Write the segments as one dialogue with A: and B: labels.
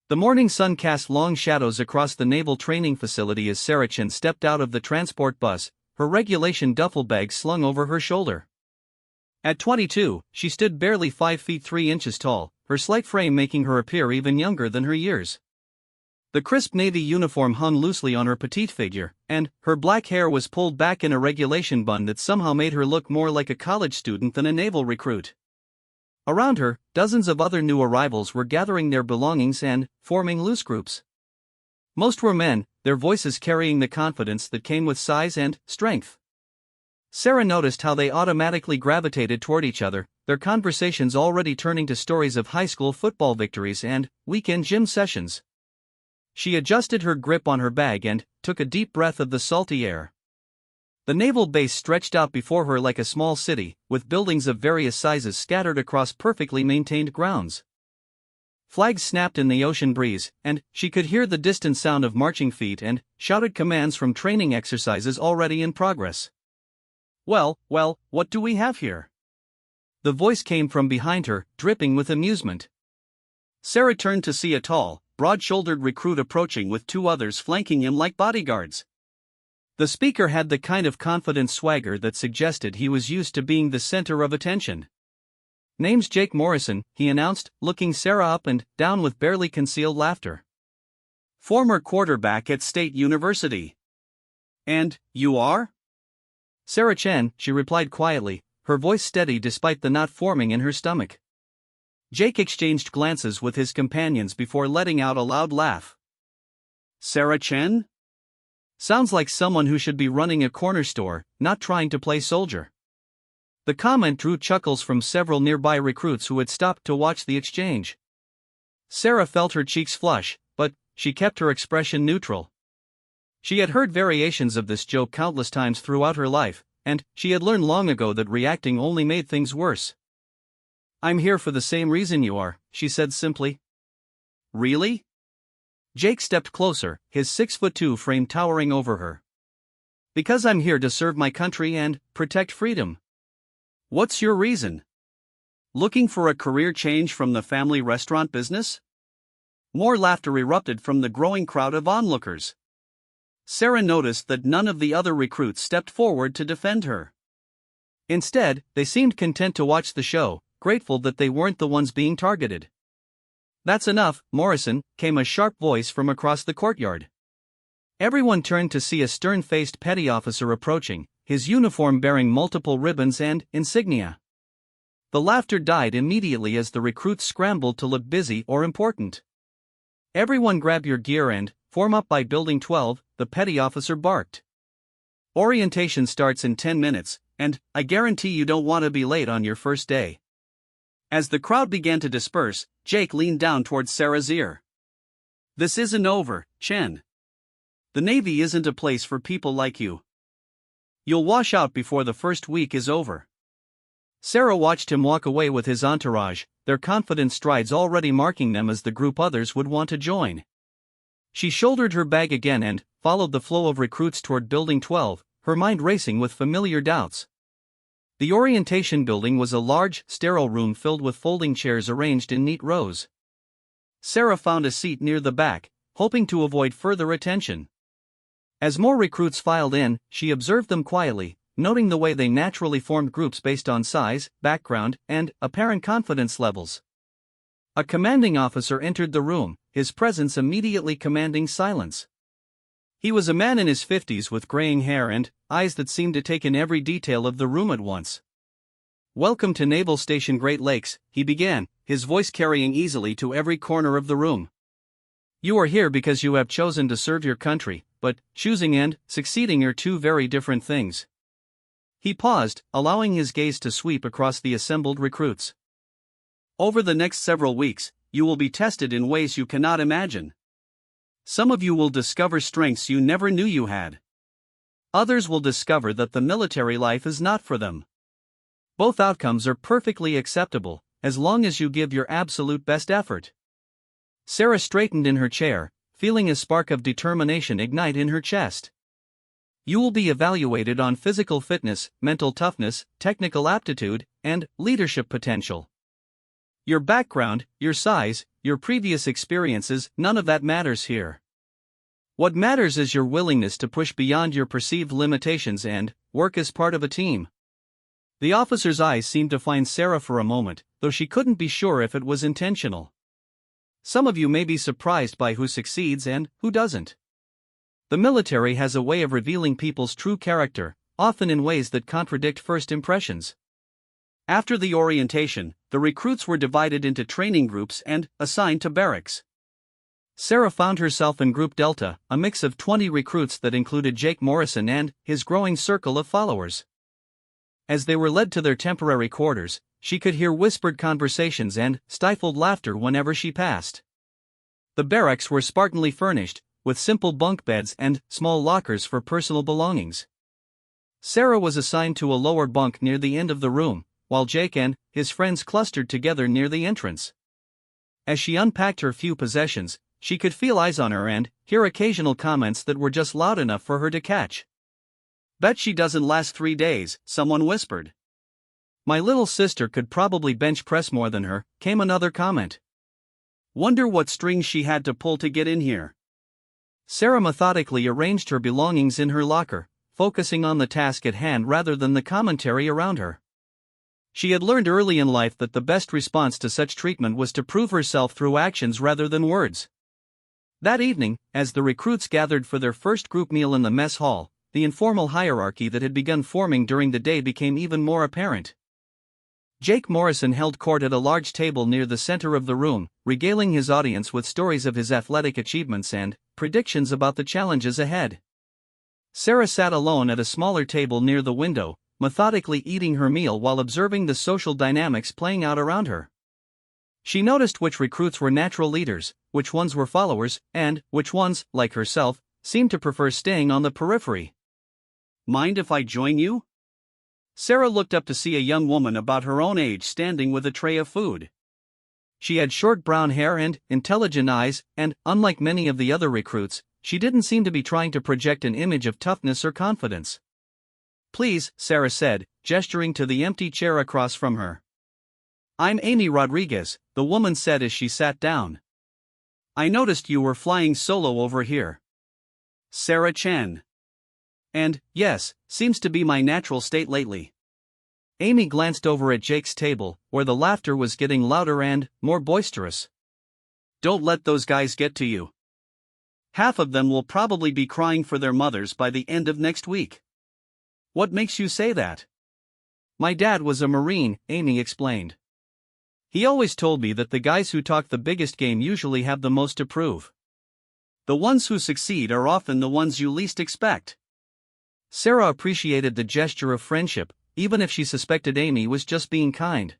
A: The morning sun cast long shadows across the naval training facility as Sarah Chen stepped out of the transport bus, her regulation duffel bag slung over her shoulder. At 22, she stood barely 5 feet 3 inches tall, her slight frame making her appear even younger than her years. The crisp navy uniform hung loosely on her petite figure, and her black hair was pulled back in a regulation bun that somehow made her look more like a college student than a naval recruit. Around her, dozens of other new arrivals were gathering their belongings and forming loose groups. Most were men, their voices carrying the confidence that came with size and strength. Sarah noticed how they automatically gravitated toward each other, their conversations already turning to stories of high school football victories and weekend gym sessions. She adjusted her grip on her bag and took a deep breath of the salty air. The naval base stretched out before her like a small city, with buildings of various sizes scattered across perfectly maintained grounds. Flags snapped in the ocean breeze, and she could hear the distant sound of marching feet and shouted commands from training exercises already in progress. Well, what do we have here?" The voice came from behind her, dripping with amusement. Sarah turned to see a tall, broad-shouldered recruit approaching with two others flanking him like bodyguards. The speaker had the kind of confident swagger that suggested he was used to being the center of attention. "Name's Jake Morrison," he announced, looking Sarah up and down with barely concealed laughter. "Former quarterback at State University." "And you are?" "Sarah Chen," she replied quietly, her voice steady despite the knot forming in her stomach. Jake exchanged glances with his companions before letting out a loud laugh. "Sarah Chen? Sounds like someone who should be running a corner store, not trying to play soldier." The comment drew chuckles from several nearby recruits who had stopped to watch the exchange. Sarah felt her cheeks flush, but she kept her expression neutral. She had heard variations of this joke countless times throughout her life, and she had learned long ago that reacting only made things worse. "I'm here for the same reason you are," she said simply. "Really?" Jake stepped closer, his 6'2" frame towering over her. "Because I'm here to serve my country and protect freedom." "What's your reason? Looking for a career change from the family restaurant business?" More laughter erupted from the growing crowd of onlookers. Sarah noticed that none of the other recruits stepped forward to defend her. Instead, they seemed content to watch the show, grateful that they weren't the ones being targeted. "That's enough, Morrison," came a sharp voice from across the courtyard. Everyone turned to see a stern-faced petty officer approaching, his uniform bearing multiple ribbons and insignia. The laughter died immediately as the recruits scrambled to look busy or important. "Everyone grab your gear and form up by Building 12, the petty officer barked. "Orientation starts in 10 minutes, and I guarantee you don't want to be late on your first day." As the crowd began to disperse, Jake leaned down towards Sarah's ear. "This isn't over, Chen. The Navy isn't a place for people like you. You'll wash out before the first week is over." Sarah watched him walk away with his entourage, their confident strides already marking them as the group others would want to join. She shouldered her bag again and followed the flow of recruits toward Building 12, her mind racing with familiar doubts. The orientation building was a large, sterile room filled with folding chairs arranged in neat rows. Sarah found a seat near the back, hoping to avoid further attention. As more recruits filed in, she observed them quietly, noting the way they naturally formed groups based on size, background, and apparent confidence levels. A commanding officer entered the room, his presence immediately commanding silence. He was a man in his 50s with graying hair and eyes that seemed to take in every detail of the room at once. "Welcome to Naval Station Great Lakes," he began, his voice carrying easily to every corner of the room. "You are here because you have chosen to serve your country, but choosing and succeeding are two very different things." He paused, allowing his gaze to sweep across the assembled recruits. "Over the next several weeks, you will be tested in ways you cannot imagine. Some of you will discover strengths you never knew you had. Others will discover that the military life is not for them. Both outcomes are perfectly acceptable, as long as you give your absolute best effort." Sarah straightened in her chair, feeling a spark of determination ignite in her chest. "You will be evaluated on physical fitness, mental toughness, technical aptitude, and leadership potential. Your background, your size, your previous experiences, none of that matters here. What matters is your willingness to push beyond your perceived limitations and work as part of a team. The officer's eyes seemed to find Sarah for a moment, though she couldn't be sure if it was intentional. Some of you may be surprised by who succeeds and who doesn't. The military has a way of revealing people's true character, often in ways that contradict first impressions. After the orientation, the recruits were divided into training groups and assigned to barracks. Sarah found herself in Group Delta, a mix of 20 recruits that included Jake Morrison and his growing circle of followers. As they were led to their temporary quarters, she could hear whispered conversations and stifled laughter whenever she passed. The barracks were spartanly furnished, with simple bunk beds and small lockers for personal belongings. Sarah was assigned to a lower bunk near the end of the room, while Jake and his friends clustered together near the entrance. As she unpacked her few possessions, she could feel eyes on her and hear occasional comments that were just loud enough for her to catch. "Bet she doesn't last 3 days," someone whispered. "My little sister could probably bench press more than her," came another comment. "Wonder what strings she had to pull to get in here." Sarah methodically arranged her belongings in her locker, focusing on the task at hand rather than the commentary around her. She had learned early in life that the best response to such treatment was to prove herself through actions rather than words. That evening, as the recruits gathered for their first group meal in the mess hall, the informal hierarchy that had begun forming during the day became even more apparent. Jake Morrison held court at a large table near the center of the room, regaling his audience with stories of his athletic achievements and predictions about the challenges ahead. Sarah sat alone at a smaller table near the window, methodically eating her meal while observing the social dynamics playing out around her. She noticed which recruits were natural leaders, which ones were followers, and which ones, like herself, seemed to prefer staying on the periphery. "Mind if I join you?" Sarah looked up to see a young woman about her own age standing with a tray of food. She had short brown hair and intelligent eyes, and, unlike many of the other recruits, she didn't seem to be trying to project an image of toughness or confidence. "Please," Sarah said, gesturing to the empty chair across from her. "I'm Amy Rodriguez," the woman said as she sat down. "I noticed you were flying solo over here." "Sarah Chen. And, yes, seems to be my natural state lately." Amy glanced over at Jake's table, where the laughter was getting louder and more boisterous. "Don't let those guys get to you. Half of them will probably be crying for their mothers by the end of next week." "What makes you say that?" "My dad was a Marine," Amy explained. "He always told me that the guys who talk the biggest game usually have the most to prove. The ones who succeed are often the ones you least expect." Sarah appreciated the gesture of friendship, even if she suspected Amy was just being kind.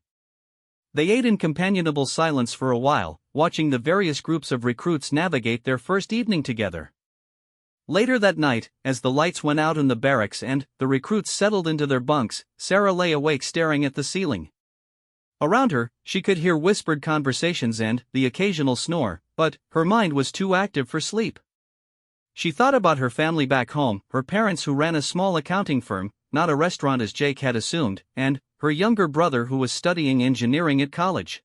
A: They ate in companionable silence for a while, watching the various groups of recruits navigate their first evening together. Later that night, as the lights went out in the barracks and the recruits settled into their bunks, Sarah lay awake staring at the ceiling. Around her, she could hear whispered conversations and the occasional snore, but her mind was too active for sleep. She thought about her family back home, her parents who ran a small accounting firm, not a restaurant as Jake had assumed, and her younger brother who was studying engineering at college.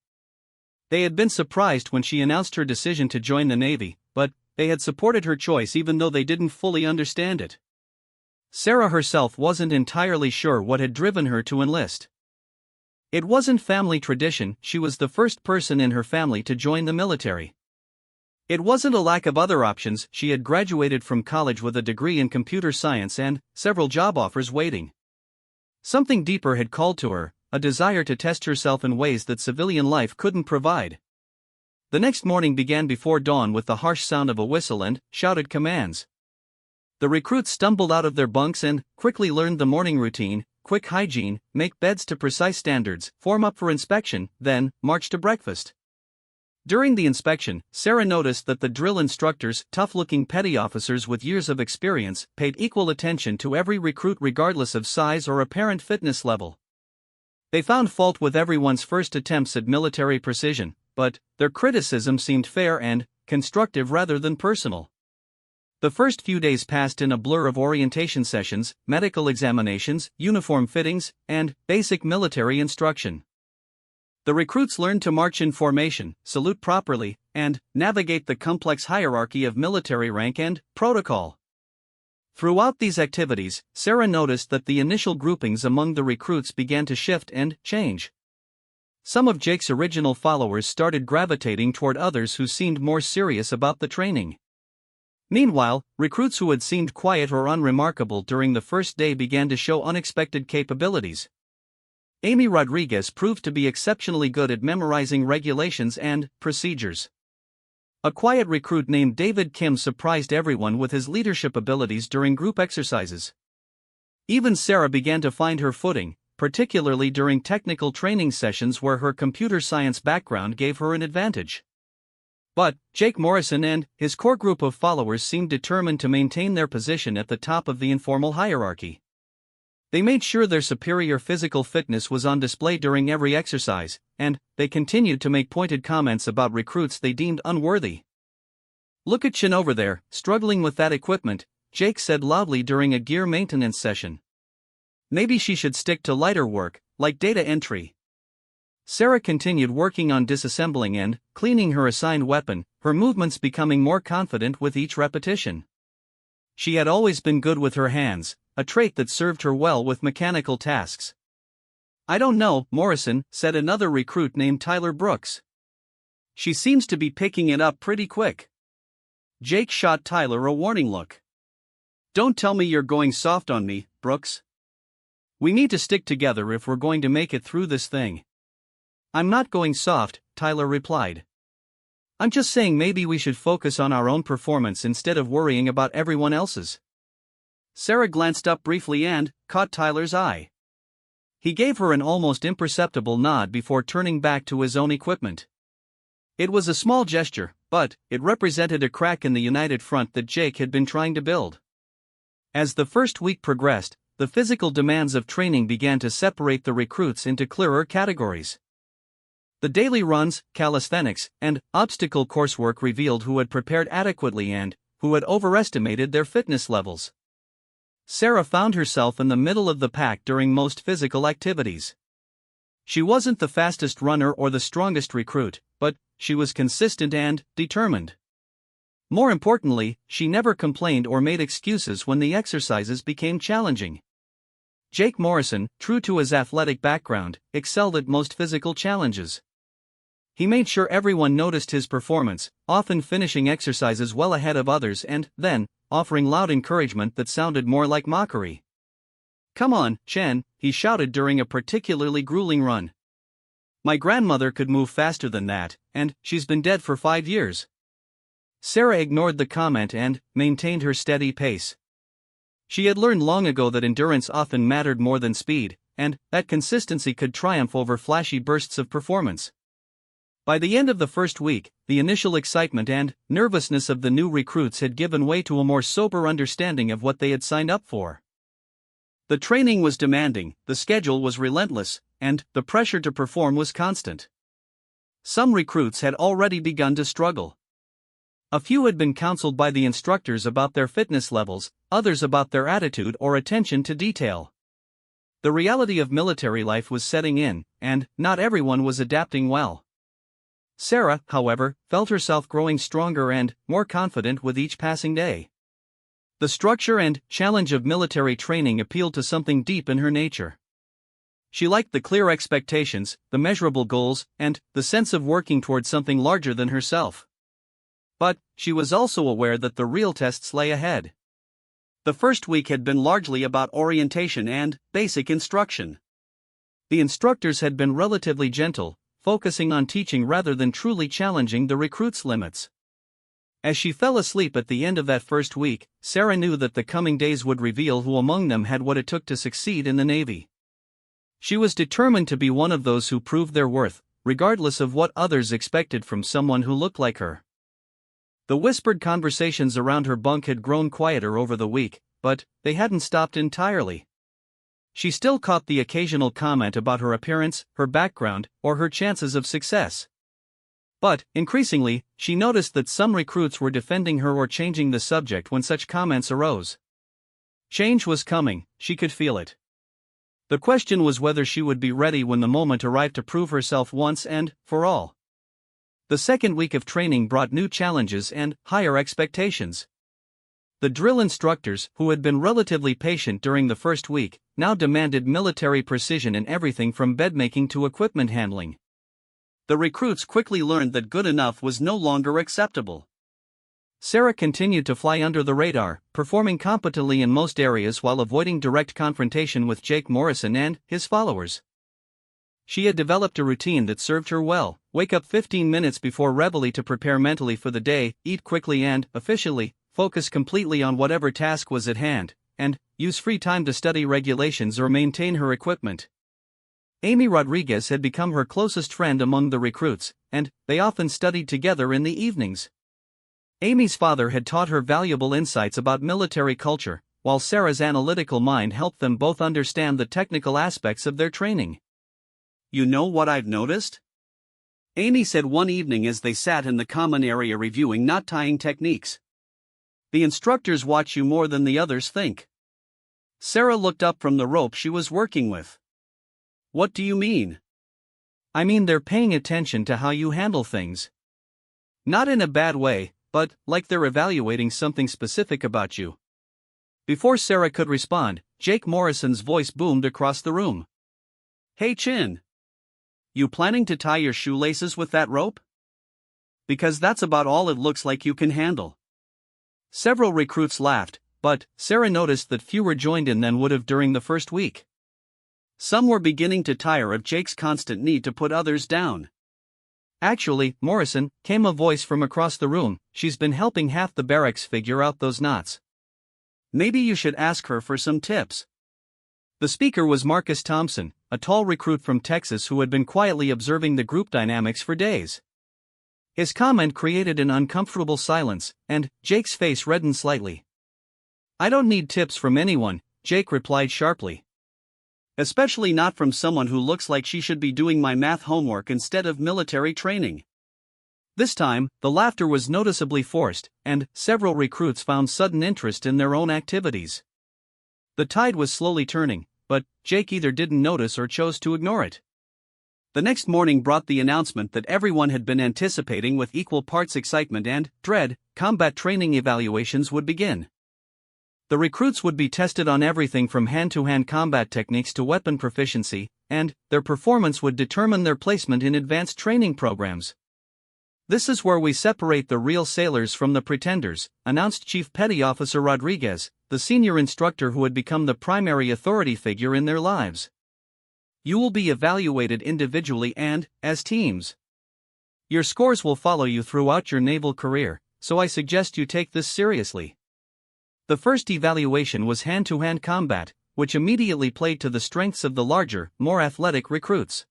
A: They had been surprised when she announced her decision to join the Navy, but they had supported her choice even though they didn't fully understand it. Sarah herself wasn't entirely sure what had driven her to enlist. It wasn't family tradition, she was the first person in her family to join the military. It wasn't a lack of other options, she had graduated from college with a degree in computer science and several job offers waiting. Something deeper had called to her, a desire to test herself in ways that civilian life couldn't provide. The next morning began before dawn with the harsh sound of a whistle and shouted commands. The recruits stumbled out of their bunks and quickly learned the morning routine: quick hygiene, make beds to precise standards, form up for inspection, then march to breakfast. During the inspection, Sarah noticed that the drill instructors, tough-looking petty officers with years of experience, paid equal attention to every recruit regardless of size or apparent fitness level. They found fault with everyone's first attempts at military precision, but their criticism seemed fair and constructive rather than personal. The first few days passed in a blur of orientation sessions, medical examinations, uniform fittings, and basic military instruction. The recruits learned to march in formation, salute properly, and navigate the complex hierarchy of military rank and protocol. Throughout these activities, Sarah noticed that the initial groupings among the recruits began to shift and change. Some of Jake's original followers started gravitating toward others who seemed more serious about the training. Meanwhile, recruits who had seemed quiet or unremarkable during the first day began to show unexpected capabilities. Amy Rodriguez proved to be exceptionally good at memorizing regulations and procedures. A quiet recruit named David Kim surprised everyone with his leadership abilities during group exercises. Even Sarah began to find her footing, particularly during technical training sessions where her computer science background gave her an advantage. But Jake Morrison and his core group of followers seemed determined to maintain their position at the top of the informal hierarchy. They made sure their superior physical fitness was on display during every exercise, and they continued to make pointed comments about recruits they deemed unworthy. "Look at Chin over there, struggling with that equipment," Jake said loudly during a gear maintenance session. "Maybe she should stick to lighter work, like data entry." Sarah continued working on disassembling and cleaning her assigned weapon, her movements becoming more confident with each repetition. She had always been good with her hands, a trait that served her well with mechanical tasks. "I don't know," Morrison said, another recruit named Tyler Brooks. "She seems to be picking it up pretty quick." Jake shot Tyler a warning look. "Don't tell me you're going soft on me, Brooks. We need to stick together if we're going to make it through this thing." "I'm not going soft," Tyler replied. "I'm just saying maybe we should focus on our own performance instead of worrying about everyone else's." Sarah glanced up briefly and caught Tyler's eye. He gave her an almost imperceptible nod before turning back to his own equipment. It was a small gesture, but it represented a crack in the united front that Jake had been trying to build. As the first week progressed, the physical demands of training began to separate the recruits into clearer categories. The daily runs, calisthenics, and obstacle coursework revealed who had prepared adequately and who had overestimated their fitness levels. Sarah found herself in the middle of the pack during most physical activities. She wasn't the fastest runner or the strongest recruit, but she was consistent and determined. More importantly, she never complained or made excuses when the exercises became challenging. Jake Morrison, true to his athletic background, excelled at most physical challenges. He made sure everyone noticed his performance, often finishing exercises well ahead of others and then offering loud encouragement that sounded more like mockery. "Come on, Chen," he shouted during a particularly grueling run. "My grandmother could move faster than that, and she's been dead for 5 years." Sarah ignored the comment and maintained her steady pace. She had learned long ago that endurance often mattered more than speed, and that consistency could triumph over flashy bursts of performance. By the end of the first week, the initial excitement and nervousness of the new recruits had given way to a more sober understanding of what they had signed up for. The training was demanding, the schedule was relentless, and the pressure to perform was constant. Some recruits had already begun to struggle. A few had been counseled by the instructors about their fitness levels, others about their attitude or attention to detail. The reality of military life was setting in, and not everyone was adapting well. Sarah, however, felt herself growing stronger and more confident with each passing day. The structure and challenge of military training appealed to something deep in her nature. She liked the clear expectations, the measurable goals, and the sense of working toward something larger than herself. But she was also aware that the real tests lay ahead. The first week had been largely about orientation and basic instruction. The instructors had been relatively gentle, focusing on teaching rather than truly challenging the recruits' limits. As she fell asleep at the end of that first week, Sarah knew that the coming days would reveal who among them had what it took to succeed in the Navy. She was determined to be one of those who proved their worth, regardless of what others expected from someone who looked like her. The whispered conversations around her bunk had grown quieter over the week, but they hadn't stopped entirely. She still caught the occasional comment about her appearance, her background, or her chances of success. But, increasingly, she noticed that some recruits were defending her or changing the subject when such comments arose. Change was coming, she could feel it. The question was whether she would be ready when the moment arrived to prove herself once and for all. The second week of training brought new challenges and higher expectations. The drill instructors, who had been relatively patient during the first week, now demanded military precision in everything from bedmaking to equipment handling. The recruits quickly learned that good enough was no longer acceptable. Sarah continued to fly under the radar, performing competently in most areas while avoiding direct confrontation with Jake Morrison and his followers. She had developed a routine that served her well: wake up 15 minutes before reveille to prepare mentally for the day, eat quickly and efficiently, focus completely on whatever task was at hand, and use free time to study regulations or maintain her equipment. Amy Rodriguez had become her closest friend among the recruits, and they often studied together in the evenings. Amy's father had taught her valuable insights about military culture, while Sarah's analytical mind helped them both understand the technical aspects of their training. "You know what I've noticed?" Amy said one evening as they sat in the common area reviewing knot tying techniques. "The instructors watch you more than the others think." Sarah looked up from the rope she was working with. "What do you mean?" "I mean they're paying attention to how you handle things. Not in a bad way, but like they're evaluating something specific about you." Before Sarah could respond, Jake Morrison's voice boomed across the room. "Hey Chin! You planning to tie your shoelaces with that rope? Because that's about all it looks like you can handle." Several recruits laughed, but Sarah noticed that fewer joined in than would have during the first week. Some were beginning to tire of Jake's constant need to put others down. "Actually, Morrison," came a voice from across the room, "she's been helping half the barracks figure out those knots. Maybe you should ask her for some tips." The speaker was Marcus Thompson, a tall recruit from Texas who had been quietly observing the group dynamics for days. His comment created an uncomfortable silence, and Jake's face reddened slightly. "I don't need tips from anyone," Jake replied sharply. "Especially not from someone who looks like she should be doing my math homework instead of military training." This time, the laughter was noticeably forced, and several recruits found sudden interest in their own activities. The tide was slowly turning, but Jake either didn't notice or chose to ignore it. The next morning brought the announcement that everyone had been anticipating with equal parts excitement and dread: combat training evaluations would begin. The recruits would be tested on everything from hand-to-hand combat techniques to weapon proficiency, and their performance would determine their placement in advanced training programs. "This is where we separate the real sailors from the pretenders," announced Chief Petty Officer Rodriguez, the senior instructor who had become the primary authority figure in their lives. "You will be evaluated individually and as teams. Your scores will follow you throughout your naval career, so I suggest you take this seriously." The first evaluation was hand-to-hand combat, which immediately played to the strengths of the larger, more athletic recruits.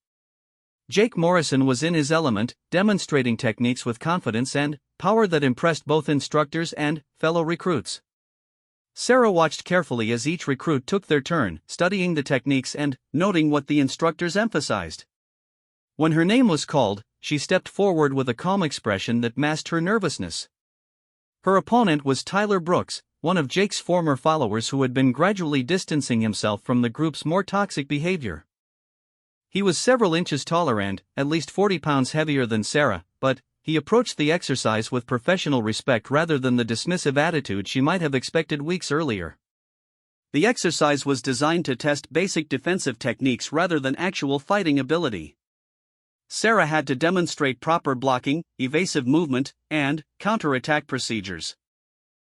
A: Jake Morrison was in his element, demonstrating techniques with confidence and power that impressed both instructors and fellow recruits. Sarah watched carefully as each recruit took their turn, studying the techniques and noting what the instructors emphasized. When her name was called, she stepped forward with a calm expression that masked her nervousness. Her opponent was Tyler Brooks, one of Jake's former followers who had been gradually distancing himself from the group's more toxic behavior. He was several inches taller and at least 40 pounds heavier than Sarah, but he approached the exercise with professional respect rather than the dismissive attitude she might have expected weeks earlier. The exercise was designed to test basic defensive techniques rather than actual fighting ability. Sarah had to demonstrate proper blocking, evasive movement, and counterattack procedures.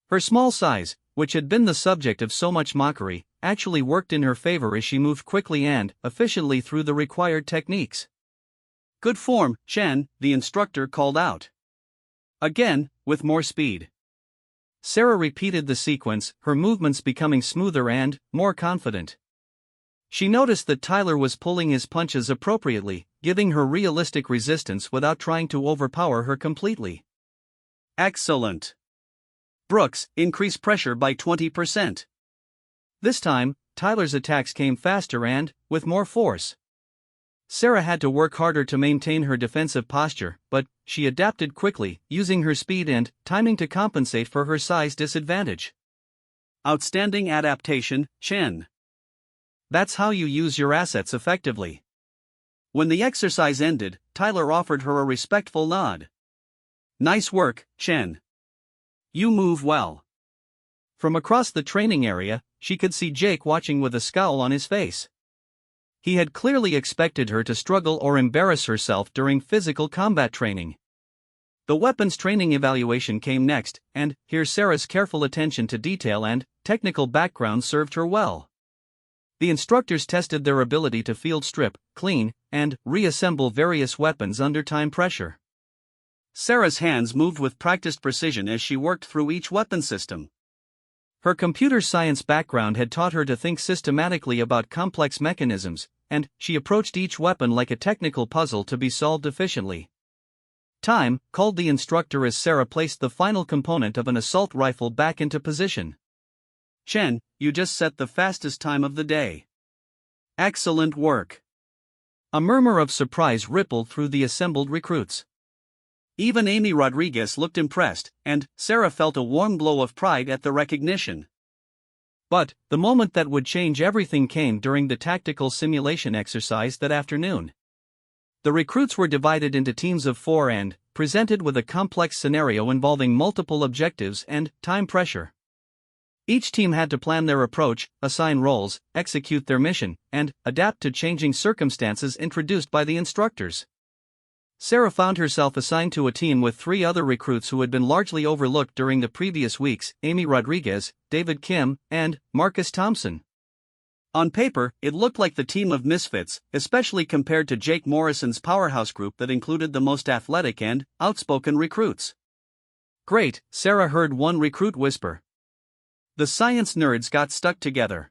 A: Her small size, which had been the subject of so much mockery, actually worked in her favor as she moved quickly and efficiently through the required techniques. "Good form, Chen," the instructor called out. Again, with more speed. Sarah repeated the sequence, her movements becoming smoother and more confident. She noticed that Tyler was pulling his punches appropriately, giving her realistic resistance without trying to overpower her completely. "Excellent. Brooks, increase pressure by 20%. This time, Tyler's attacks came faster and with more force. Sarah had to work harder to maintain her defensive posture, but she adapted quickly, using her speed and timing to compensate for her size disadvantage. "Outstanding adaptation, Chen." That's how you use your assets effectively. When the exercise ended, Tyler offered her a respectful nod. Nice work, Chen. You move well. From across the training area, she could see Jake watching with a scowl on his face. He had clearly expected her to struggle or embarrass herself during physical combat training. The weapons training evaluation came next, and here Sarah's careful attention to detail and technical background served her well. The instructors tested their ability to field strip, clean, and reassemble various weapons under time pressure. Sarah's hands moved with practiced precision as she worked through each weapon system. Her computer science background had taught her to think systematically about complex mechanisms, and she approached each weapon like a technical puzzle to be solved efficiently. Time, called the instructor as Sarah placed the final component of an assault rifle back into position. Chen, you just set the fastest time of the day. Excellent work. A murmur of surprise rippled through the assembled recruits. Even Amy Rodriguez looked impressed, and Sarah felt a warm glow of pride at the recognition. But the moment that would change everything came during the tactical simulation exercise that afternoon. The recruits were divided into teams of 4 and presented with a complex scenario involving multiple objectives and time pressure. Each team had to plan their approach, assign roles, execute their mission, and adapt to changing circumstances introduced by the instructors. Sarah found herself assigned to a team with 3 other recruits who had been largely overlooked during the previous weeks: Amy Rodriguez, David Kim, and Marcus Thompson. On paper, it looked like the team of misfits, especially compared to Jake Morrison's powerhouse group that included the most athletic and outspoken recruits. Great, Sarah heard one recruit whisper. The science nerds got stuck together.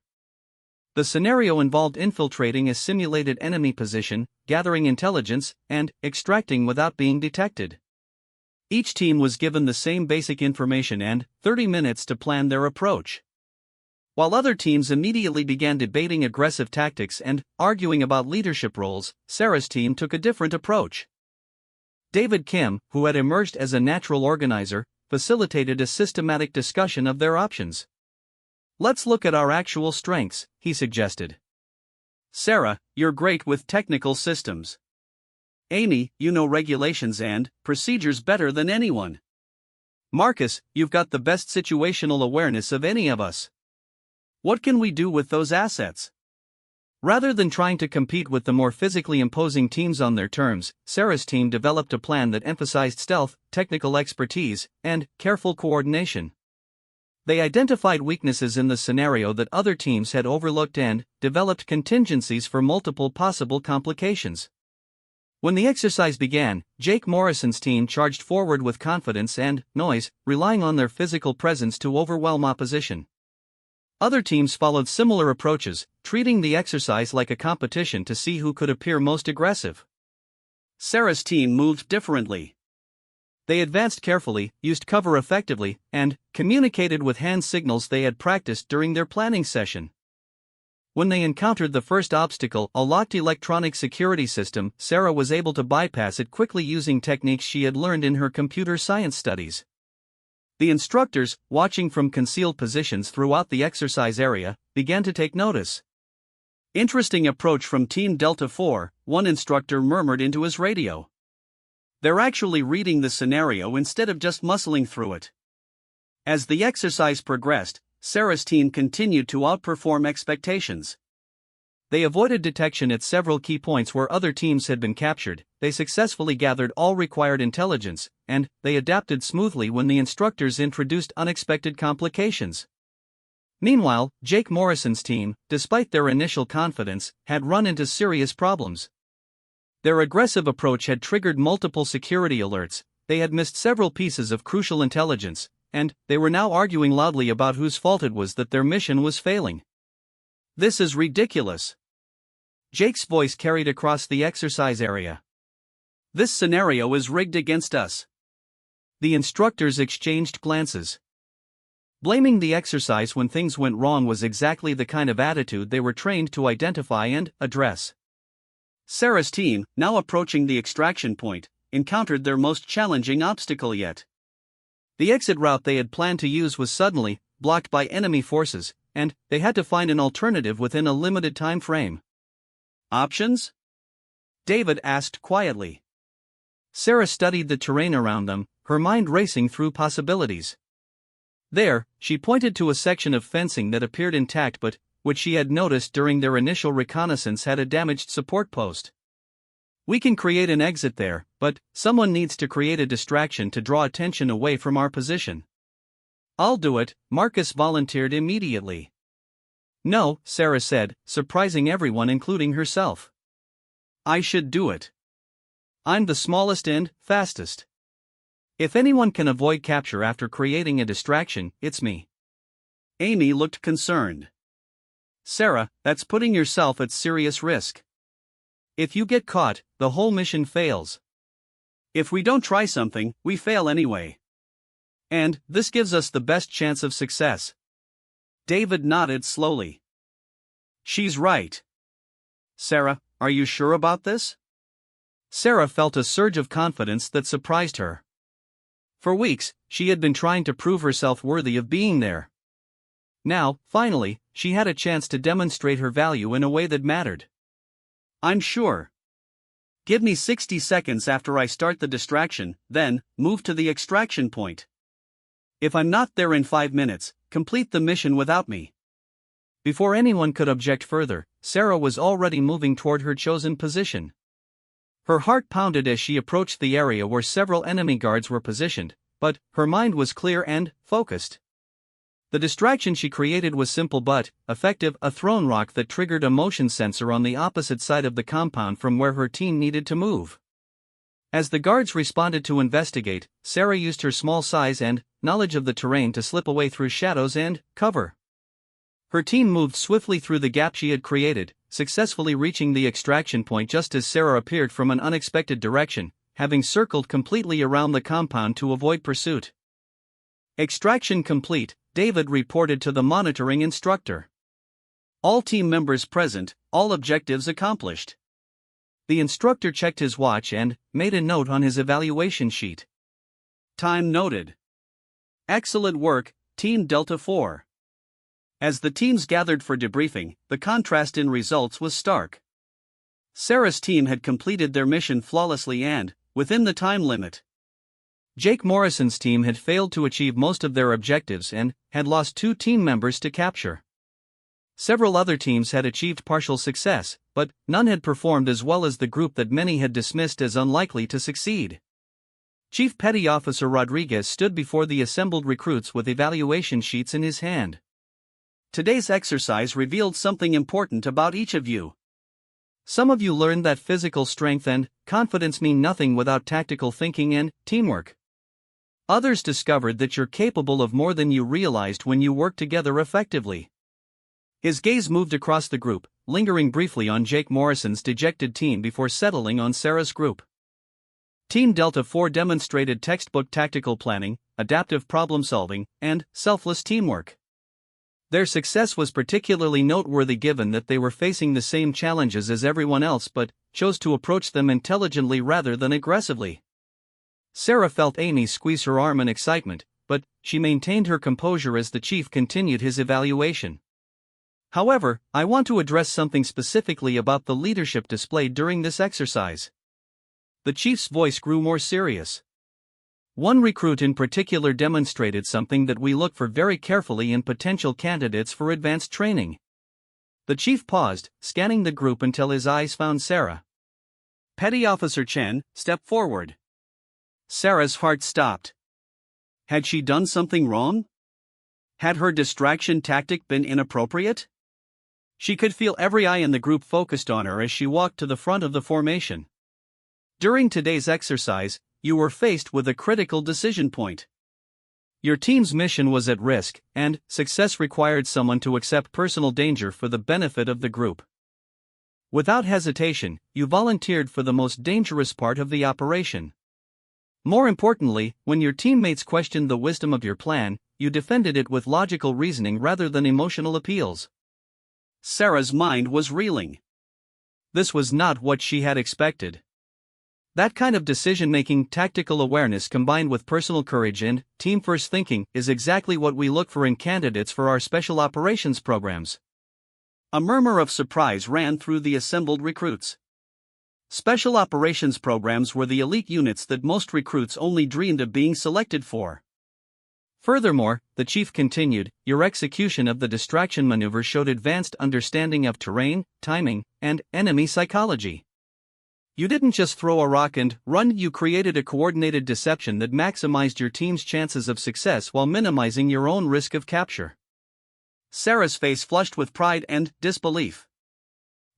A: The scenario involved infiltrating a simulated enemy position, gathering intelligence, and extracting without being detected. Each team was given the same basic information and 30 minutes to plan their approach. While other teams immediately began debating aggressive tactics and arguing about leadership roles, Sarah's team took a different approach. David Kim, who had emerged as a natural organizer, facilitated a systematic discussion of their options. Let's look at our actual strengths, he suggested. Sarah, you're great with technical systems. Amy, you know regulations and procedures better than anyone. Marcus, you've got the best situational awareness of any of us. What can we do with those assets? Rather than trying to compete with the more physically imposing teams on their terms, Sarah's team developed a plan that emphasized stealth, technical expertise, and careful coordination. They identified weaknesses in the scenario that other teams had overlooked and developed contingencies for multiple possible complications. When the exercise began, Jake Morrison's team charged forward with confidence and noise, relying on their physical presence to overwhelm opposition. Other teams followed similar approaches, treating the exercise like a competition to see who could appear most aggressive. Sarah's team moved differently. They advanced carefully, used cover effectively, and communicated with hand signals they had practiced during their planning session. When they encountered the first obstacle, a locked electronic security system, Sarah was able to bypass it quickly using techniques she had learned in her computer science studies. The instructors, watching from concealed positions throughout the exercise area, began to take notice. Interesting approach from Team Delta 4, one instructor murmured into his radio. They're actually reading the scenario instead of just muscling through it. As the exercise progressed, Sarah's team continued to outperform expectations. They avoided detection at several key points where other teams had been captured, they successfully gathered all required intelligence, and they adapted smoothly when the instructors introduced unexpected complications. Meanwhile, Jake Morrison's team, despite their initial confidence, had run into serious problems. Their aggressive approach had triggered multiple security alerts, they had missed several pieces of crucial intelligence, and they were now arguing loudly about whose fault it was that their mission was failing. This is ridiculous. Jake's voice carried across the exercise area. This scenario is rigged against us. The instructors exchanged glances. Blaming the exercise when things went wrong was exactly the kind of attitude they were trained to identify and address. Sarah's team, now approaching the extraction point, encountered their most challenging obstacle yet. The exit route they had planned to use was suddenly blocked by enemy forces, and they had to find an alternative within a limited time frame. Options? David asked quietly. Sarah studied the terrain around them, her mind racing through possibilities. There, she pointed to a section of fencing that appeared intact but, which she had noticed during their initial reconnaissance, had a damaged support post. We can create an exit there, but someone needs to create a distraction to draw attention away from our position. I'll do it, Marcus volunteered immediately. No, Sarah said, surprising everyone including herself. I should do it. I'm the smallest and fastest. If anyone can avoid capture after creating a distraction, it's me. Amy looked concerned. Sarah, that's putting yourself at serious risk. If you get caught, the whole mission fails. If we don't try something, we fail anyway. And this gives us the best chance of success. David nodded slowly. She's right. Sarah, are you sure about this? Sarah felt a surge of confidence that surprised her. For weeks, she had been trying to prove herself worthy of being there. Now, finally, she had a chance to demonstrate her value in a way that mattered. I'm sure. Give me 60 seconds after I start the distraction, then, move to the extraction point. If I'm not there in 5 minutes, complete the mission without me. Before anyone could object further, Sarah was already moving toward her chosen position. Her heart pounded as she approached the area where several enemy guards were positioned, but her mind was clear and focused. The distraction she created was simple but effective: a thrown rock that triggered a motion sensor on the opposite side of the compound from where her team needed to move. As the guards responded to investigate, Sarah used her small size and knowledge of the terrain to slip away through shadows and cover. Her team moved swiftly through the gap she had created, successfully reaching the extraction point just as Sarah appeared from an unexpected direction, having circled completely around the compound to avoid pursuit. Extraction complete, David reported to the monitoring instructor. All team members present, all objectives accomplished. The instructor checked his watch and made a note on his evaluation sheet. Time noted. Excellent work, Team Delta 4. As the teams gathered for debriefing, the contrast in results was stark. Sarah's team had completed their mission flawlessly and within the time limit. Jake Morrison's team had failed to achieve most of their objectives and had lost 2 team members to capture. Several other teams had achieved partial success, but none had performed as well as the group that many had dismissed as unlikely to succeed. Chief Petty Officer Rodriguez stood before the assembled recruits with evaluation sheets in his hand. Today's exercise revealed something important about each of you. Some of you learned that physical strength and confidence mean nothing without tactical thinking and teamwork. Others discovered that you're capable of more than you realized when you work together effectively. His gaze moved across the group, lingering briefly on Jake Morrison's dejected team before settling on Sarah's group. Team Delta 4 demonstrated textbook tactical planning, adaptive problem solving, and selfless teamwork. Their success was particularly noteworthy given that they were facing the same challenges as everyone else but chose to approach them intelligently rather than aggressively. Sarah felt Amy squeeze her arm in excitement, but she maintained her composure as the chief continued his evaluation. However, I want to address something specifically about the leadership displayed during this exercise. The chief's voice grew more serious. One recruit in particular demonstrated something that we look for very carefully in potential candidates for advanced training. The chief paused, scanning the group until his eyes found Sarah. Petty Officer Chen, step forward. Sarah's heart stopped. Had she done something wrong? Had her distraction tactic been inappropriate? She could feel every eye in the group focused on her as she walked to the front of the formation. During today's exercise, you were faced with a critical decision point. Your team's mission was at risk, and success required someone to accept personal danger for the benefit of the group. Without hesitation, you volunteered for the most dangerous part of the operation. More importantly, when your teammates questioned the wisdom of your plan, you defended it with logical reasoning rather than emotional appeals. Sarah's mind was reeling. This was not what she had expected. That kind of decision-making, tactical awareness combined with personal courage and team-first thinking is exactly what we look for in candidates for our special operations programs. A murmur of surprise ran through the assembled recruits. Special operations programs were the elite units that most recruits only dreamed of being selected for. Furthermore, the chief continued, your execution of the distraction maneuver showed advanced understanding of terrain, timing, and enemy psychology. You didn't just throw a rock and run, you created a coordinated deception that maximized your team's chances of success while minimizing your own risk of capture. Sarah's face flushed with pride and disbelief.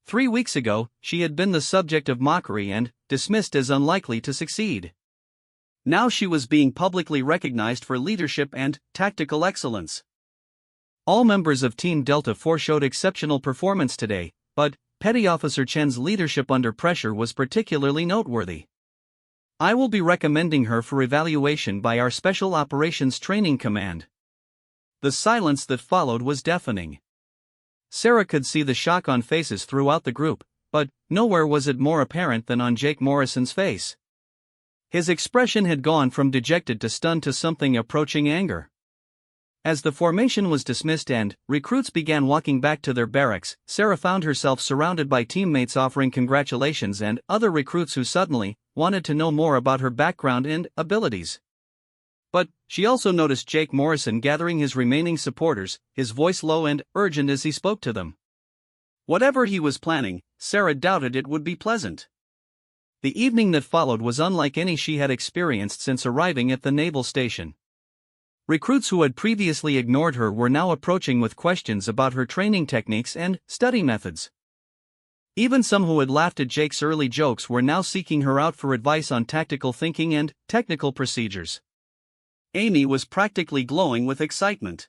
A: 3 weeks ago, she had been the subject of mockery and dismissed as unlikely to succeed. Now she was being publicly recognized for leadership and tactical excellence. All members of Team Delta 4 showed exceptional performance today, but Petty Officer Chen's leadership under pressure was particularly noteworthy. I will be recommending her for evaluation by our Special Operations Training Command. The silence that followed was deafening. Sarah could see the shock on faces throughout the group, but nowhere was it more apparent than on Jake Morrison's face. His expression had gone from dejected to stunned to something approaching anger. As the formation was dismissed and recruits began walking back to their barracks, Sarah found herself surrounded by teammates offering congratulations and other recruits who suddenly wanted to know more about her background and abilities. But she also noticed Jake Morrison gathering his remaining supporters, his voice low and urgent as he spoke to them. Whatever he was planning, Sarah doubted it would be pleasant. The evening that followed was unlike any she had experienced since arriving at the naval station. Recruits who had previously ignored her were now approaching with questions about her training techniques and study methods. Even some who had laughed at Jake's early jokes were now seeking her out for advice on tactical thinking and technical procedures. Amy was practically glowing with excitement.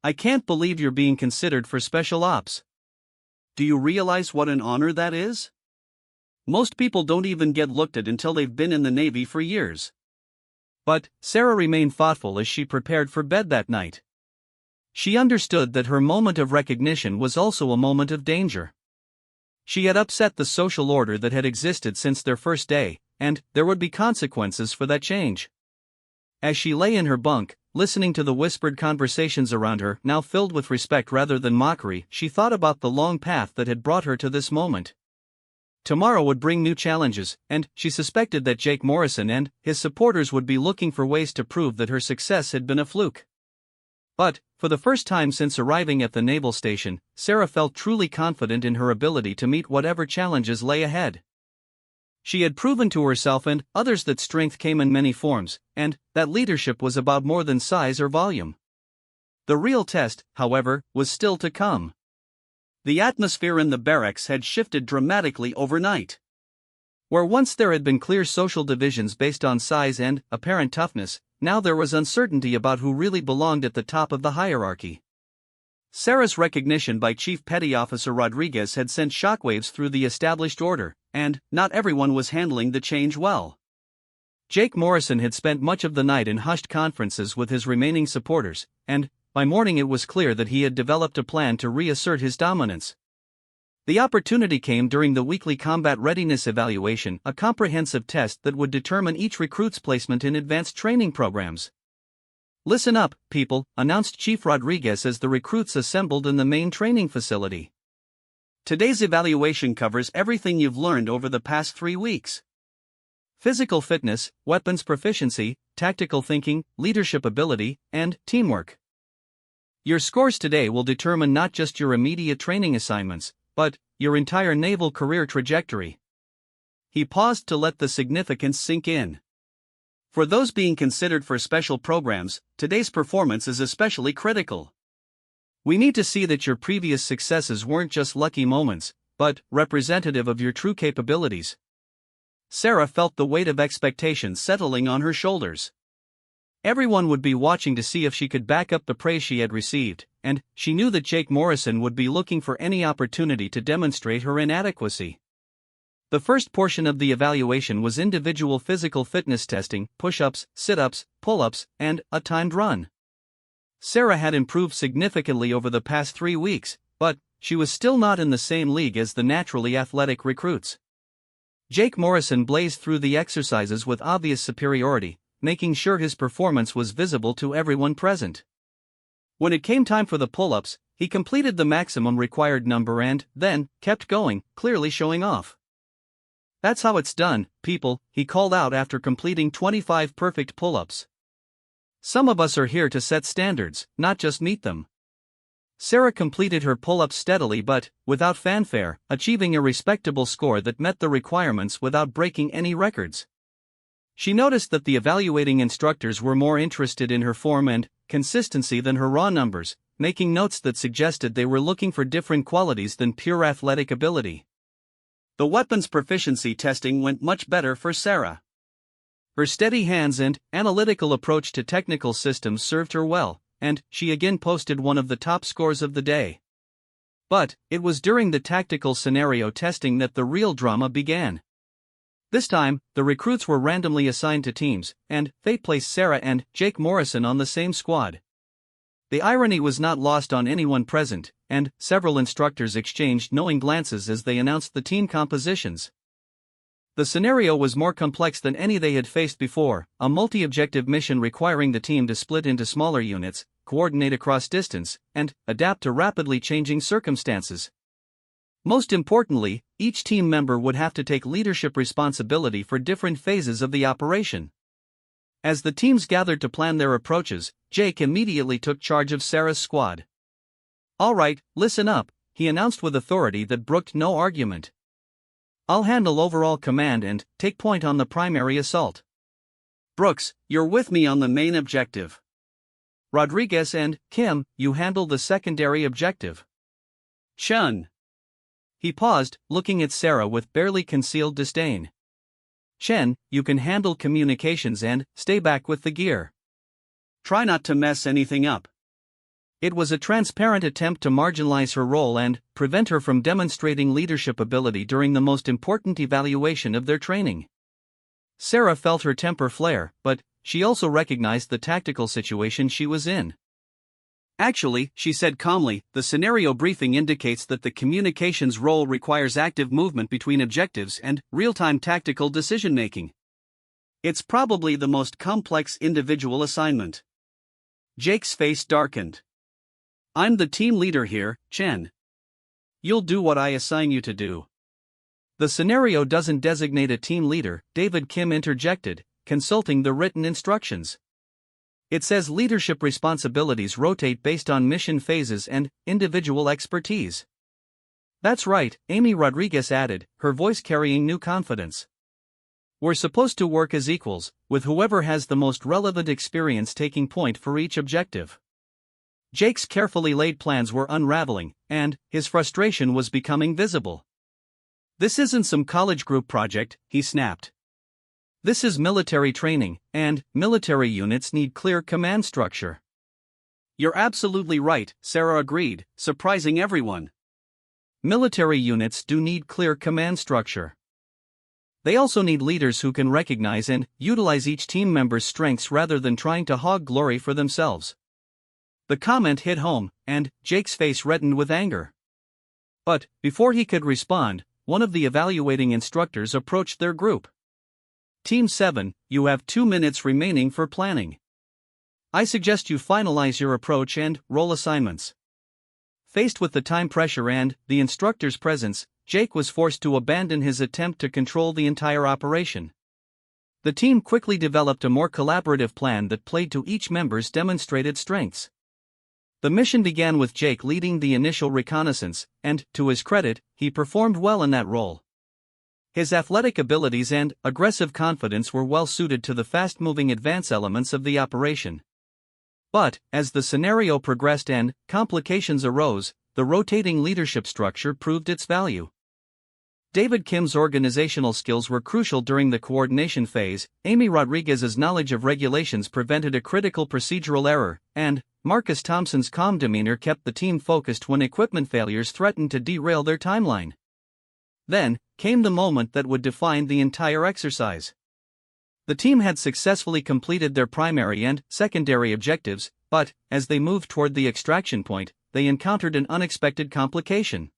A: I can't believe you're being considered for special ops. Do you realize what an honor that is? Most people don't even get looked at until they've been in the Navy for years. But Sarah remained thoughtful as she prepared for bed that night. She understood that her moment of recognition was also a moment of danger. She had upset the social order that had existed since their first day, and there would be consequences for that change. As she lay in her bunk, listening to the whispered conversations around her, now filled with respect rather than mockery, she thought about the long path that had brought her to this moment. Tomorrow would bring new challenges, and she suspected that Jake Morrison and his supporters would be looking for ways to prove that her success had been a fluke. But, for the first time since arriving at the naval station, Sarah felt truly confident in her ability to meet whatever challenges lay ahead. She had proven to herself and others that strength came in many forms, and that leadership was about more than size or volume. The real test, however, was still to come. The atmosphere in the barracks had shifted dramatically overnight. Where once there had been clear social divisions based on size and apparent toughness, now there was uncertainty about who really belonged at the top of the hierarchy. Sarah's recognition by Chief Petty Officer Rodriguez had sent shockwaves through the established order, and not everyone was handling the change well. Jake Morrison had spent much of the night in hushed conferences with his remaining supporters, and by morning it was clear that he had developed a plan to reassert his dominance. The opportunity came during the weekly combat readiness evaluation, a comprehensive test that would determine each recruit's placement in advanced training programs. Listen up, people, announced Chief Rodriguez as the recruits assembled in the main training facility. Today's evaluation covers everything you've learned over the past 3 weeks. Physical fitness, weapons proficiency, tactical thinking, leadership ability, and teamwork. Your scores today will determine not just your immediate training assignments, but your entire naval career trajectory. He paused to let the significance sink in. For those being considered for special programs, today's performance is especially critical. We need to see that your previous successes weren't just lucky moments, but representative of your true capabilities. Sarah felt the weight of expectation settling on her shoulders. Everyone would be watching to see if she could back up the praise she had received, and she knew that Jake Morrison would be looking for any opportunity to demonstrate her inadequacy. The first portion of the evaluation was individual physical fitness testing, push-ups, sit-ups, pull-ups, and a timed run. Sarah had improved significantly over the past 3 weeks, but she was still not in the same league as the naturally athletic recruits. Jake Morrison blazed through the exercises with obvious superiority, making sure his performance was visible to everyone present. When it came time for the pull-ups, he completed the maximum required number and, then, kept going, clearly showing off. "That's how it's done, people," he called out after completing 25 perfect pull-ups. "Some of us are here to set standards, not just meet them." Sarah completed her pull-ups steadily but, without fanfare, achieving a respectable score that met the requirements without breaking any records. She noticed that the evaluating instructors were more interested in her form and consistency than her raw numbers, making notes that suggested they were looking for different qualities than pure athletic ability. The weapons proficiency testing went much better for Sarah. Her steady hands and analytical approach to technical systems served her well, and she again posted one of the top scores of the day. But it was during the tactical scenario testing that the real drama began. This time, the recruits were randomly assigned to teams, and fate placed Sarah and Jake Morrison on the same squad. The irony was not lost on anyone present, and several instructors exchanged knowing glances as they announced the team compositions. The scenario was more complex than any they had faced before, a multi-objective mission requiring the team to split into smaller units, coordinate across distance, and adapt to rapidly changing circumstances. Most importantly, each team member would have to take leadership responsibility for different phases of the operation. As the teams gathered to plan their approaches, Jake immediately took charge of Sarah's squad. "All right, listen up," he announced with authority that brooked no argument. "I'll handle overall command and take point on the primary assault. Brooks, you're with me on the main objective. Rodriguez and Kim, you handle the secondary objective. Chen." He paused, looking at Sarah with barely concealed disdain. "Chen, you can handle communications and stay back with the gear. Try not to mess anything up." It was a transparent attempt to marginalize her role and prevent her from demonstrating leadership ability during the most important evaluation of their training. Sarah felt her temper flare, but she also recognized the tactical situation she was in. "Actually," she said calmly, "the scenario briefing indicates that the communications role requires active movement between objectives and real-time tactical decision-making. It's probably the most complex individual assignment." Jake's face darkened. "I'm the team leader here, Chen. You'll do what I assign you to do." "The scenario doesn't designate a team leader," David Kim interjected, consulting the written instructions. "It says leadership responsibilities rotate based on mission phases and individual expertise." "That's right," Amy Rodriguez added, her voice carrying new confidence. "We're supposed to work as equals, with whoever has the most relevant experience taking point for each objective." Jake's carefully laid plans were unraveling, and his frustration was becoming visible. "This isn't some college group project," he snapped. "This is military training, and military units need clear command structure." "You're absolutely right," Sarah agreed, surprising everyone. "Military units do need clear command structure. They also need leaders who can recognize and utilize each team member's strengths rather than trying to hog glory for themselves." The comment hit home, and Jake's face reddened with anger. But before he could respond, one of the evaluating instructors approached their group. "Team 7, you have 2 minutes remaining for planning. I suggest you finalize your approach and role assignments." Faced with the time pressure and the instructor's presence, Jake was forced to abandon his attempt to control the entire operation. The team quickly developed a more collaborative plan that played to each member's demonstrated strengths. The mission began with Jake leading the initial reconnaissance, and, to his credit, he performed well in that role. His athletic abilities and aggressive confidence were well suited to the fast-moving advance elements of the operation. But, as the scenario progressed and complications arose, the rotating leadership structure proved its value. David Kim's organizational skills were crucial during the coordination phase, Amy Rodriguez's knowledge of regulations prevented a critical procedural error, and Marcus Thompson's calm demeanor kept the team focused when equipment failures threatened to derail their timeline. Then came the moment that would define the entire exercise. The team had successfully completed their primary and secondary objectives, but, as they moved toward the extraction point, they encountered an unexpected complication.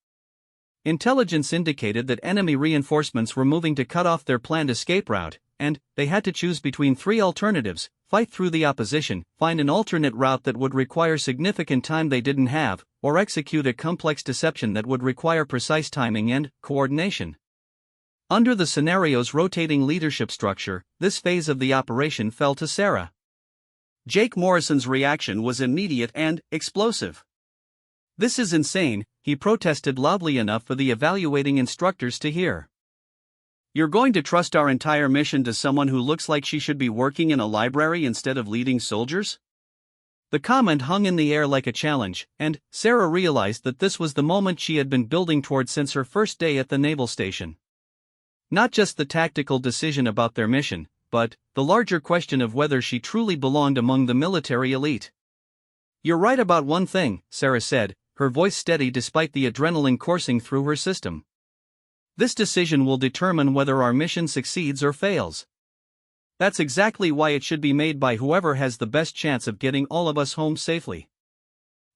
A: Intelligence indicated that enemy reinforcements were moving to cut off their planned escape route, and they had to choose between three alternatives: fight through the opposition, find an alternate route that would require significant time they didn't have, or execute a complex deception that would require precise timing and coordination. Under the scenario's rotating leadership structure, this phase of the operation fell to Sarah. Jake Morrison's reaction was immediate and explosive. "This is insane," he protested loudly enough for the evaluating instructors to hear. "You're going to trust our entire mission to someone who looks like she should be working in a library instead of leading soldiers?" The comment hung in the air like a challenge, and Sarah realized that this was the moment she had been building toward since her first day at the naval station. Not just the tactical decision about their mission, but the larger question of whether she truly belonged among the military elite. "You're right about one thing," Sarah said, her voice steady despite the adrenaline coursing through her system. "This decision will determine whether our mission succeeds or fails. That's exactly why it should be made by whoever has the best chance of getting all of us home safely."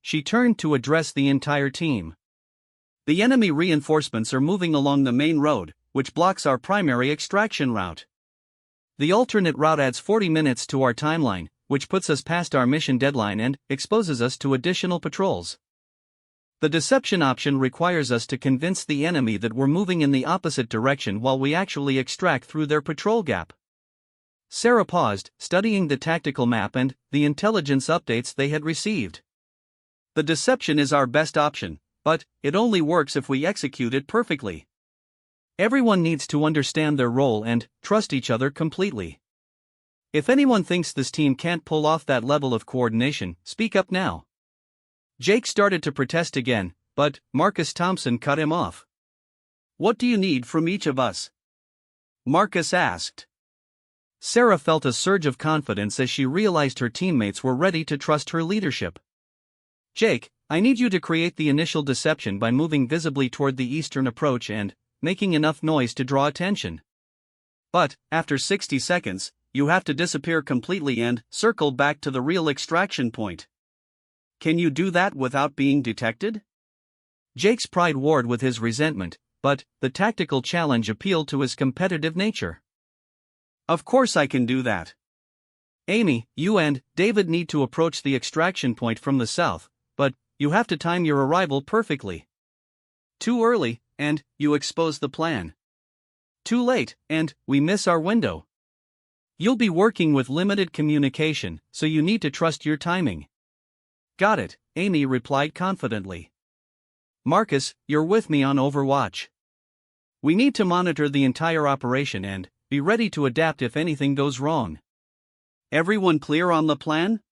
A: She turned to address the entire team. "The enemy reinforcements are moving along the main road, which blocks our primary extraction route. The alternate route adds 40 minutes to our timeline, which puts us past our mission deadline and exposes us to additional patrols. The deception option requires us to convince the enemy that we're moving in the opposite direction while we actually extract through their patrol gap." Sarah paused, studying the tactical map and the intelligence updates they had received. "The deception is our best option, but it only works if we execute it perfectly. Everyone needs to understand their role and trust each other completely. If anyone thinks this team can't pull off that level of coordination, speak up now." Jake started to protest again, but Marcus Thompson cut him off. "What do you need from each of us?" Marcus asked. Sarah felt a surge of confidence as she realized her teammates were ready to trust her leadership. "Jake, I need you to create the initial deception by moving visibly toward the eastern approach and making enough noise to draw attention. But, after 60 seconds, you have to disappear completely and circle back to the real extraction point. Can you do that without being detected?" Jake's pride warred with his resentment, but the tactical challenge appealed to his competitive nature. "Of course I can do that. Amy, you and David need to approach the extraction point from the south, but you have to time your arrival perfectly. Too early, and you expose the plan. Too late, and we miss our window. You'll be working with limited communication, so you need to trust your timing." "Got it," Amy replied confidently. "Marcus, you're with me on Overwatch. We need to monitor the entire operation and be ready to adapt if anything goes wrong." "Everyone clear on the plan?"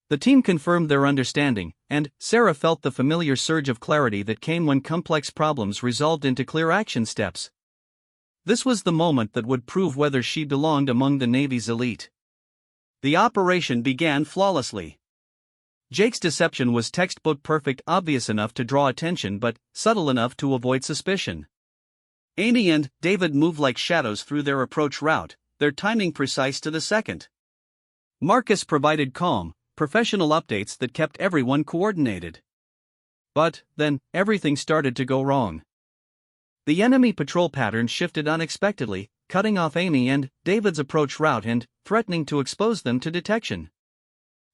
A: The team confirmed their understanding, and Sarah felt the familiar surge of clarity that came when complex problems resolved into clear action steps. This was the moment that would prove whether she belonged among the Navy's elite. The operation began flawlessly. Jake's deception was textbook perfect, obvious enough to draw attention but subtle enough to avoid suspicion. Amy and David moved like shadows through their approach route, their timing precise to the second. Marcus provided calm, professional updates that kept everyone coordinated. But then, everything started to go wrong. The enemy patrol pattern shifted unexpectedly, cutting off Amy and David's approach route and threatening to expose them to detection.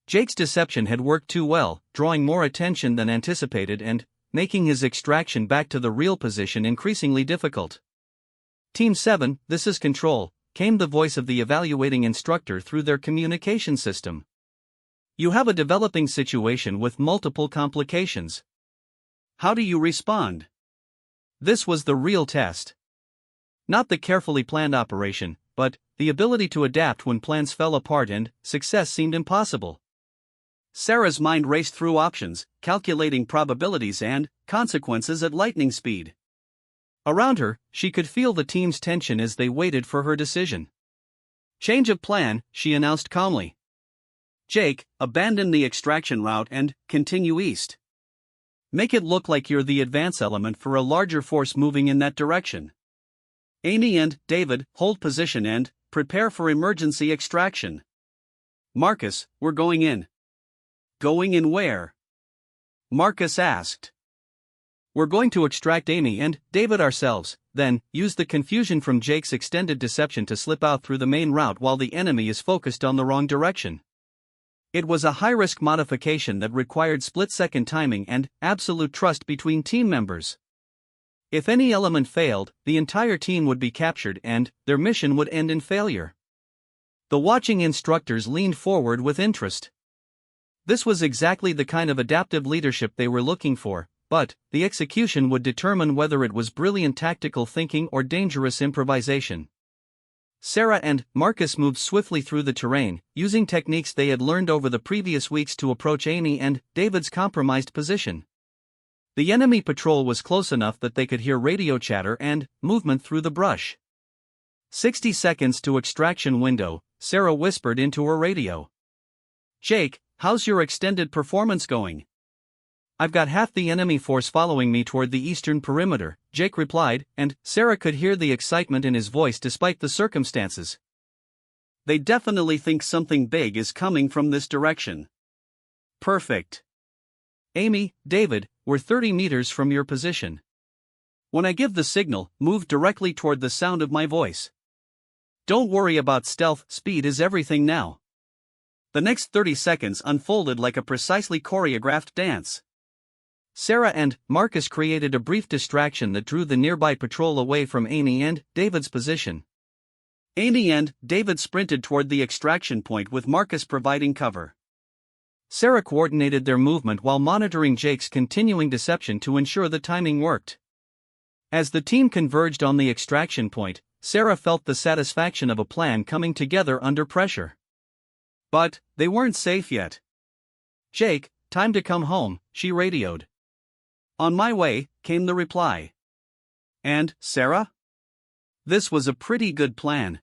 A: Jake's deception had worked too well, drawing more attention than anticipated and making his extraction back to the real position increasingly difficult. "Team 7, this is Control," came the voice of the evaluating instructor through their communication system. "You have a developing situation with multiple complications. How do you respond?" This was the real test. Not the carefully planned operation, but the ability to adapt when plans fell apart and success seemed impossible. Sarah's mind raced through options, calculating probabilities and consequences at lightning speed. Around her, she could feel the team's tension as they waited for her decision. "Change of plan," she announced calmly. "Jake, abandon the extraction route and continue east. Make it look like you're the advance element for a larger force moving in that direction. Amy and David, hold position and prepare for emergency extraction. Marcus, we're going in." "Going in where?" Marcus asked. We're going to extract Amy and David ourselves, then use the confusion from Jake's extended deception to slip out through the main route while the enemy is focused on the wrong direction. It was a high-risk modification that required split-second timing and absolute trust between team members. If any element failed, the entire team would be captured and their mission would end in failure. The watching instructors leaned forward with interest. This was exactly the kind of adaptive leadership they were looking for, but the execution would determine whether it was brilliant tactical thinking or dangerous improvisation. Sarah and Marcus moved swiftly through the terrain, using techniques they had learned over the previous weeks to approach Amy and David's compromised position. The enemy patrol was close enough that they could hear radio chatter and movement through the brush. 60 seconds to extraction window, Sarah whispered into her radio. "Jake, how's your extended performance going?" "I've got half the enemy force following me toward the eastern perimeter," Jake replied, and Sarah could hear the excitement in his voice despite the circumstances. "They definitely think something big is coming from this direction." "Perfect. Amy, David, we're 30 meters from your position. When I give the signal, move directly toward the sound of my voice. Don't worry about stealth, speed is everything now." The next 30 seconds unfolded like a precisely choreographed dance. Sarah and Marcus created a brief distraction that drew the nearby patrol away from Amy and David's position. Amy and David sprinted toward the extraction point with Marcus providing cover. Sarah coordinated their movement while monitoring Jake's continuing deception to ensure the timing worked. As the team converged on the extraction point, Sarah felt the satisfaction of a plan coming together under pressure. But they weren't safe yet. "Jake, time to come home," she radioed. "On my way," came the reply. "And, Sarah?" This was a pretty good plan.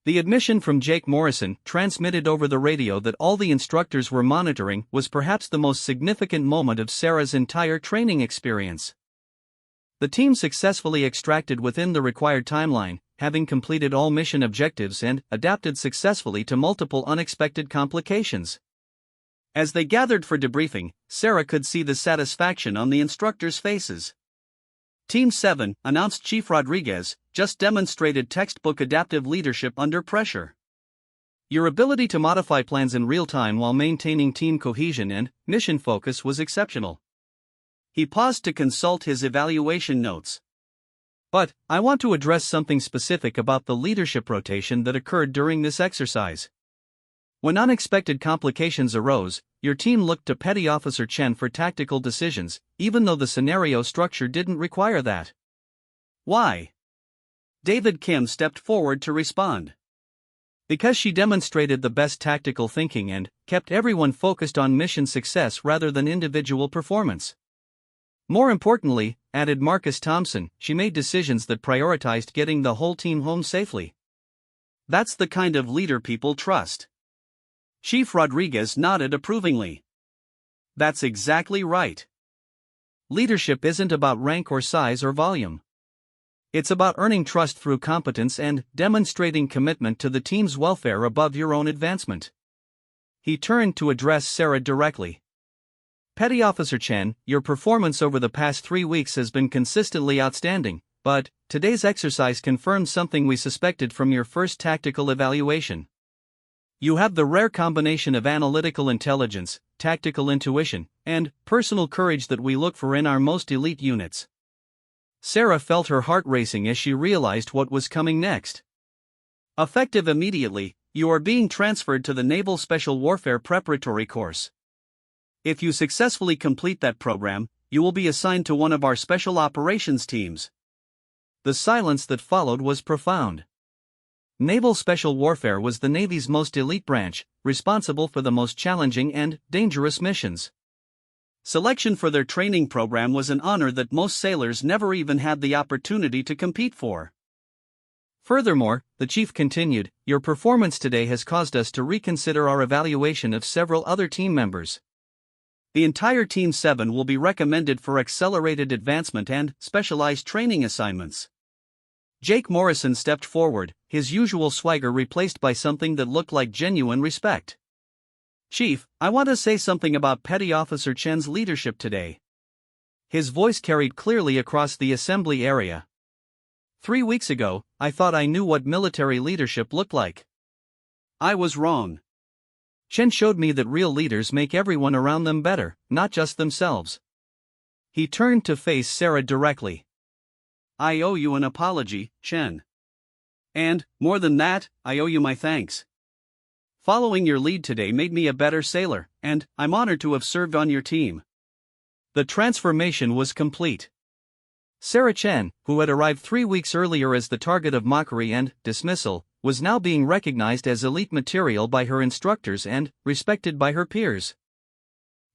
A: The admission from Jake Morrison, transmitted over the radio that all the instructors were monitoring, was perhaps the most significant moment of Sarah's entire training experience. The team successfully extracted within the required timeline, having completed all mission objectives and adapted successfully to multiple unexpected complications. As they gathered for debriefing, Sarah could see the satisfaction on the instructors' faces. "Team 7, announced Chief Rodriguez, just demonstrated textbook adaptive leadership under pressure. Your ability to modify plans in real time while maintaining team cohesion and mission focus was exceptional." He paused to consult his evaluation notes. "But I want to address something specific about the leadership rotation that occurred during this exercise. When unexpected complications arose, your team looked to Petty Officer Chen for tactical decisions, even though the scenario structure didn't require that. Why?" David Kim stepped forward to respond. "Because she demonstrated the best tactical thinking and kept everyone focused on mission success rather than individual performance. More importantly," added Marcus Thompson, "she made decisions that prioritized getting the whole team home safely. That's the kind of leader people trust." Chief Rodriguez nodded approvingly. "That's exactly right. Leadership isn't about rank or size or volume. It's about earning trust through competence and demonstrating commitment to the team's welfare above your own advancement." He turned to address Sarah directly. "Petty Officer Chen, your performance over the past 3 weeks has been consistently outstanding, but today's exercise confirmed something we suspected from your first tactical evaluation. You have the rare combination of analytical intelligence, tactical intuition, and personal courage that we look for in our most elite units." Sarah felt her heart racing as she realized what was coming next. "Effective immediately, you are being transferred to the Naval Special Warfare Preparatory Course. If you successfully complete that program, you will be assigned to one of our special operations teams." The silence that followed was profound. Naval Special Warfare was the Navy's most elite branch, responsible for the most challenging and dangerous missions. Selection for their training program was an honor that most sailors never even had the opportunity to compete for. Furthermore, the chief continued, "Your performance today has caused us to reconsider our evaluation of several other team members. The entire Team 7 will be recommended for accelerated advancement and specialized training assignments." Jake Morrison stepped forward, his usual swagger replaced by something that looked like genuine respect. "Chief, I want to say something about Petty Officer Chen's leadership today. His voice carried clearly across the assembly area. 3 weeks ago, I thought I knew what military leadership looked like. I was wrong. Chen showed me that real leaders make everyone around them better, not just themselves. He turned to face Sarah directly. I owe you an apology, Chen. And, more than that, I owe you my thanks. Following your lead today made me a better sailor, and I'm honored to have served on your team. The transformation was complete. Sarah Chen, who had arrived 3 weeks earlier as the target of mockery and dismissal, was now being recognized as elite material by her instructors and respected by her peers.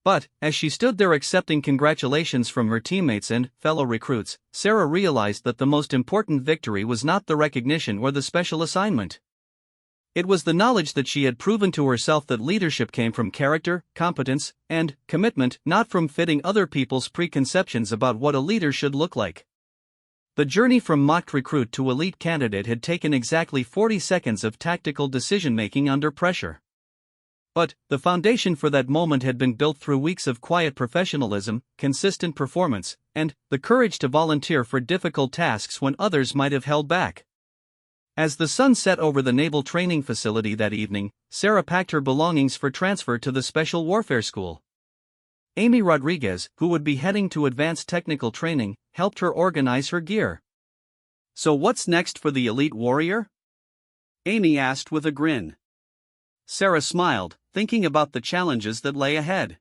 A: But, as she stood there accepting congratulations from her teammates and fellow recruits, Sarah realized that the most important victory was not the recognition or the special assignment. It was the knowledge that she had proven to herself that leadership came from character, competence, and commitment, not from fitting other people's preconceptions about what a leader should look like. The journey from mocked recruit to elite candidate had taken exactly 40 seconds of tactical decision-making under pressure. But, the foundation for that moment had been built through weeks of quiet professionalism, consistent performance, and the courage to volunteer for difficult tasks when others might have held back. As the sun set over the naval training facility that evening, Sarah packed her belongings for transfer to the Special Warfare School. Amy Rodriguez, who would be heading to advanced technical training, helped her organize her gear. So what's next for the elite warrior? Amy asked with a grin. Sarah smiled, thinking about the challenges that lay ahead.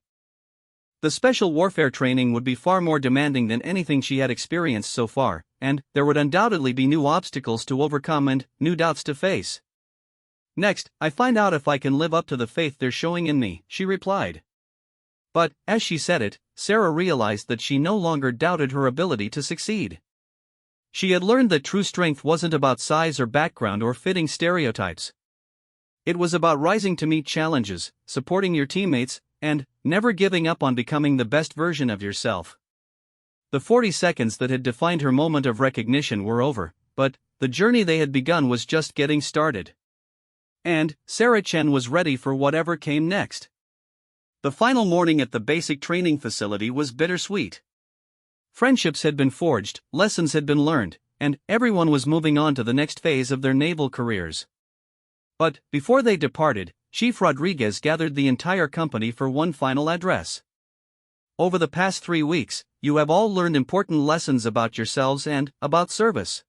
A: The special warfare training would be far more demanding than anything she had experienced so far, and there would undoubtedly be new obstacles to overcome and new doubts to face. Next, I find out if I can live up to the faith they're showing in me, she replied. But, as she said it, Sarah realized that she no longer doubted her ability to succeed. She had learned that true strength wasn't about size or background or fitting stereotypes. It was about rising to meet challenges, supporting your teammates, and never giving up on becoming the best version of yourself. The 40 seconds that had defined her moment of recognition were over, but the journey they had begun was just getting started. And Sarah Chen was ready for whatever came next. The final morning at the basic training facility was bittersweet. Friendships had been forged, lessons had been learned, and everyone was moving on to the next phase of their naval careers. But, before they departed, Chief Rodriguez gathered the entire company for one final address. Over the past 3 weeks, you have all learned important lessons about yourselves and about service.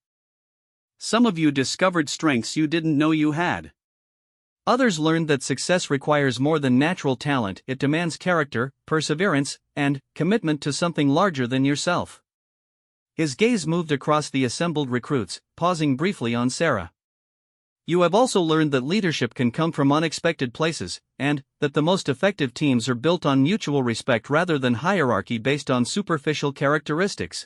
A: Some of you discovered strengths you didn't know you had. Others learned that success requires more than natural talent, it demands character, perseverance, and commitment to something larger than yourself. His gaze moved across the assembled recruits, pausing briefly on Sarah. You have also learned that leadership can come from unexpected places, and that the most effective teams are built on mutual respect rather than hierarchy based on superficial characteristics.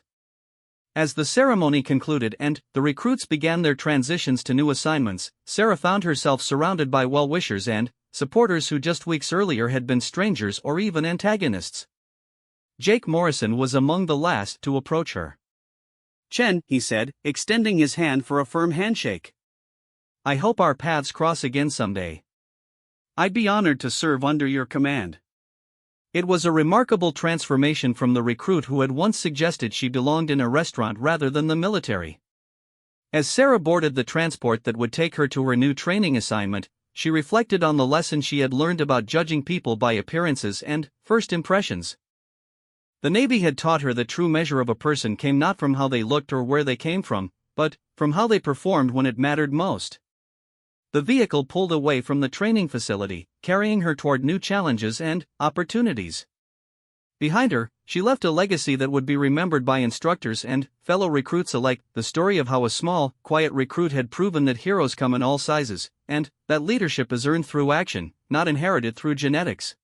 A: As the ceremony concluded and the recruits began their transitions to new assignments, Sarah found herself surrounded by well-wishers and supporters who just weeks earlier had been strangers or even antagonists. Jake Morrison was among the last to approach her. Chen, he said, extending his hand for a firm handshake. I hope our paths cross again someday. I'd be honored to serve under your command. It was a remarkable transformation from the recruit who had once suggested she belonged in a restaurant rather than the military. As Sarah boarded the transport that would take her to her new training assignment, she reflected on the lesson she had learned about judging people by appearances and first impressions. The Navy had taught her the true measure of a person came not from how they looked or where they came from, but from how they performed when it mattered most. The vehicle pulled away from the training facility, carrying her toward new challenges and opportunities. Behind her, she left a legacy that would be remembered by instructors and fellow recruits alike, the story of how a small, quiet recruit had proven that heroes come in all sizes, and that leadership is earned through action, not inherited through genetics.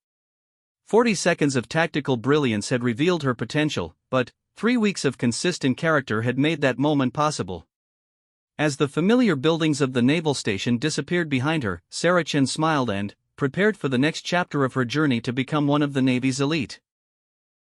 A: 40 seconds of tactical brilliance had revealed her potential, but 3 weeks of consistent character had made that moment possible. As the familiar buildings of the naval station disappeared behind her, Sarah Chen smiled and prepared for the next chapter of her journey to become one of the Navy's elite.